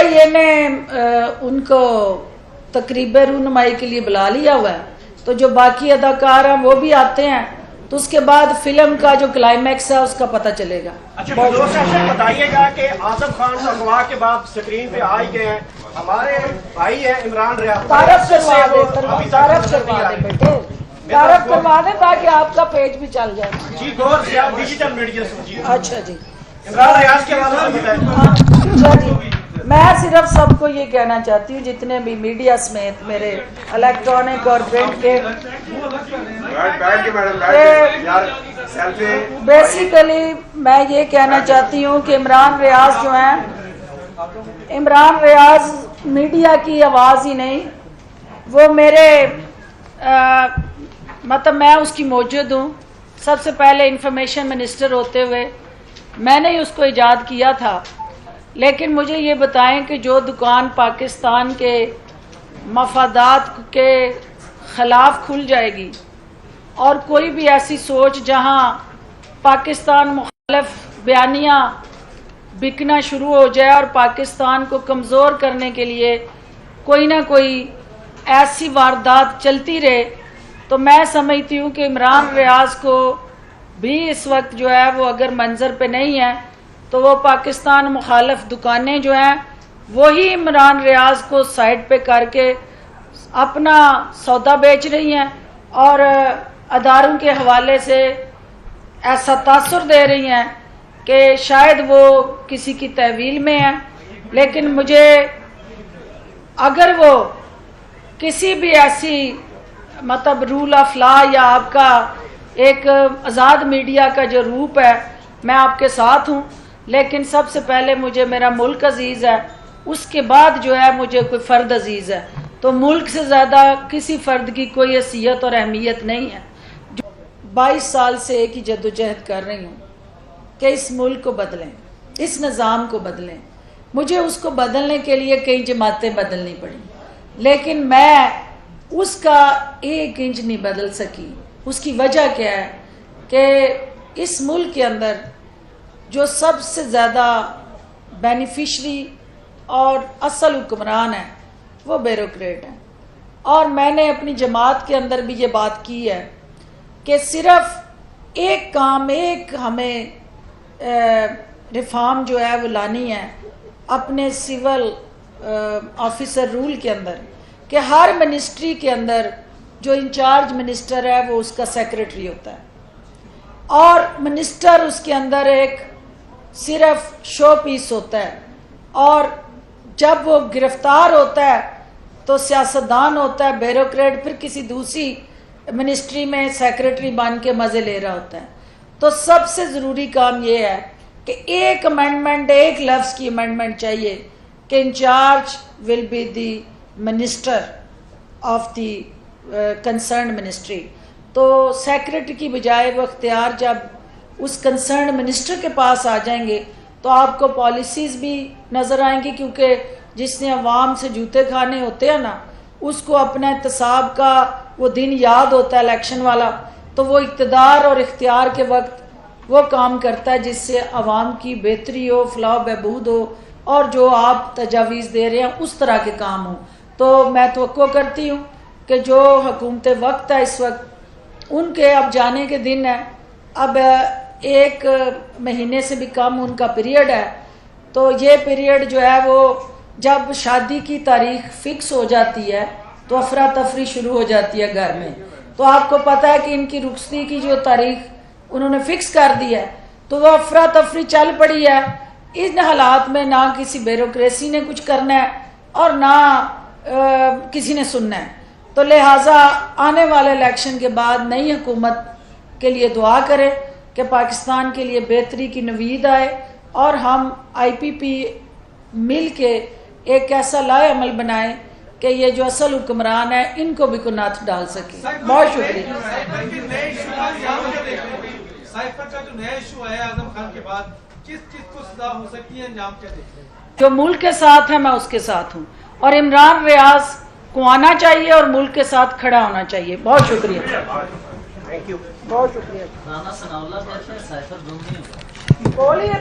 ये ने उनको तकरीबन रूनुमाई के लिए बुला लिया हुआ है, तो जो बाकी अदाकार हैं वो भी आते हैं, तो उसके बाद फिल्म का जो क्लाइमैक्स है उसका पता चलेगा। अच्छा बताइएगा कि आजम खान अगवा के बाद स्क्रीन पे आ ही गए हैं, हमारे भाई है इमरान रियाज, तारफ करवा दे ताकि आपका पेज भी चल जाए जी। गौर से आप डिजिटल मीडिया से। अच्छा जी, इमरान रियाज के बारे में बताएं। मैं सिर्फ सबको ये कहना चाहती हूँ, जितने भी मीडिया समेत मेरे इलेक्ट्रॉनिक और प्रिंट के, बेसिकली मैं ये कहना चाहती हूँ कि इमरान रियाज जो है, इमरान रियाज मीडिया की आवाज़ ही नहीं, वो मेरे मतलब मैं उसकी मौजूद हूँ। सबसे पहले इंफॉर्मेशन मिनिस्टर होते हुए मैंने ही उसको ईजाद किया था। लेकिन मुझे ये बताएं कि जो दुकान पाकिस्तान के मफादात के ख़िलाफ़ खुल जाएगी और कोई भी ऐसी सोच जहां पाकिस्तान मुखालिफ बयानियाँ बिकना शुरू हो जाए और पाकिस्तान को कमज़ोर करने के लिए कोई ना कोई ऐसी वारदात चलती रहे, तो मैं समझती हूँ कि इमरान रियाज को भी इस वक्त जो है वो अगर मंजर पे नहीं है, तो वो पाकिस्तान मुखालिफ दुकानें जो हैं वही इमरान रियाज को साइड पे करके अपना सौदा बेच रही हैं और अदारों के हवाले से ऐसा तासुर दे रही हैं कि शायद वो किसी की तहवील में है। लेकिन मुझे अगर वो किसी भी ऐसी मतलब रूल ऑफ लॉ या आपका एक आज़ाद मीडिया का जो रूप है, मैं आपके साथ हूँ। लेकिन सबसे पहले मुझे मेरा मुल्क अजीज़ है, उसके बाद जो है मुझे कोई फ़र्द अजीज़ है। तो मुल्क से ज़्यादा किसी फ़र्द की कोई हैसियत और अहमियत नहीं है। 22 साल से एक ही जद्दोजहद कर रही हूँ कि इस मुल्क को बदलें, इस निज़ाम को बदलें। मुझे उसको बदलने के लिए कई जमातें बदलनी पड़ी, लेकिन मैं उसका 1 इंच नहीं बदल सकी। उसकी वजह क्या है कि इस मुल्क के अंदर जो सबसे ज़्यादा बेनिफिशरी और असल हुक्मरान है वो ब्यूरोक्रेट हैं। और मैंने अपनी जमात के अंदर भी ये बात की है कि सिर्फ एक काम, एक हमें रिफॉर्म जो है वो लानी है अपने सिविल ऑफिसर रूल के अंदर, कि हर मिनिस्ट्री के अंदर जो इंचार्ज मिनिस्टर है वो उसका सेक्रेटरी होता है और मिनिस्टर उसके अंदर एक सिर्फ शो पीस होता है। और जब वो गिरफ्तार होता है तो सियासतदान होता है, ब्यूरोक्रेट, फिर किसी दूसरी मिनिस्ट्री में सेक्रेटरी बन के मज़े ले रहा होता है। तो सबसे ज़रूरी काम ये है कि एक अमेंडमेंट, एक लफ्ज़ की अमेंडमेंट चाहिए कि in charge will be the minister of the concern ministry. तो सेक्रेटरी की बजाय वो अख्तियार जब उस कंसर्न मिनिस्टर के पास आ जाएंगे तो आपको पॉलिसीज़ भी नज़र आएंगी, क्योंकि जिसने अवाम से जूते खाने होते हैं ना, उसको अपना एहतसाब का वो दिन याद होता है इलेक्शन वाला, तो वो इक़्तिदार और इख्तियार के वक्त वो काम करता है जिससे अवाम की बेहतरी हो, फलाह बहबूद हो और जो आप तजावीज़ दे रहे हैं उस तरह के काम हो। तो मैं तवक्को करती हूँ कि जो हुकूमत वक्त है इस वक्त, उनके अब जाने के दिन है, अब 1 महीने से भी कम उनका पीरियड है। तो ये पीरियड जो है वो जब शादी की तारीख फ़िक्स हो जाती है तो अफरा तफरी शुरू हो जाती है घर में। तो आपको पता है कि इनकी रुखसती की जो तारीख उन्होंने फ़िक्स कर दी है, तो वह अफरा तफरी चल पड़ी है। इन हालात में ना किसी ब्यूरोक्रेसी ने कुछ करना है और ना किसी ने सुनना है। तो लिहाजा आने वाले इलेक्शन के बाद नई हुकूमत के लिए दुआ करें कि पाकिस्तान के लिए बेहतरी की नवीद आए और हम IPP मिल के एक ऐसा लाए अमल बनाएं कि ये जो असल हुक्मरान है इनको भी को नाथ डाल सके। बहुत शुक्रिया। जो मुल्क के साथ है मैं उसके साथ हूँ और इमरान रियाज को आना चाहिए और मुल्क के साथ खड़ा होना चाहिए। बहुत शुक्रिया। Thank you. बहुत शुक्रिया। बोलिए।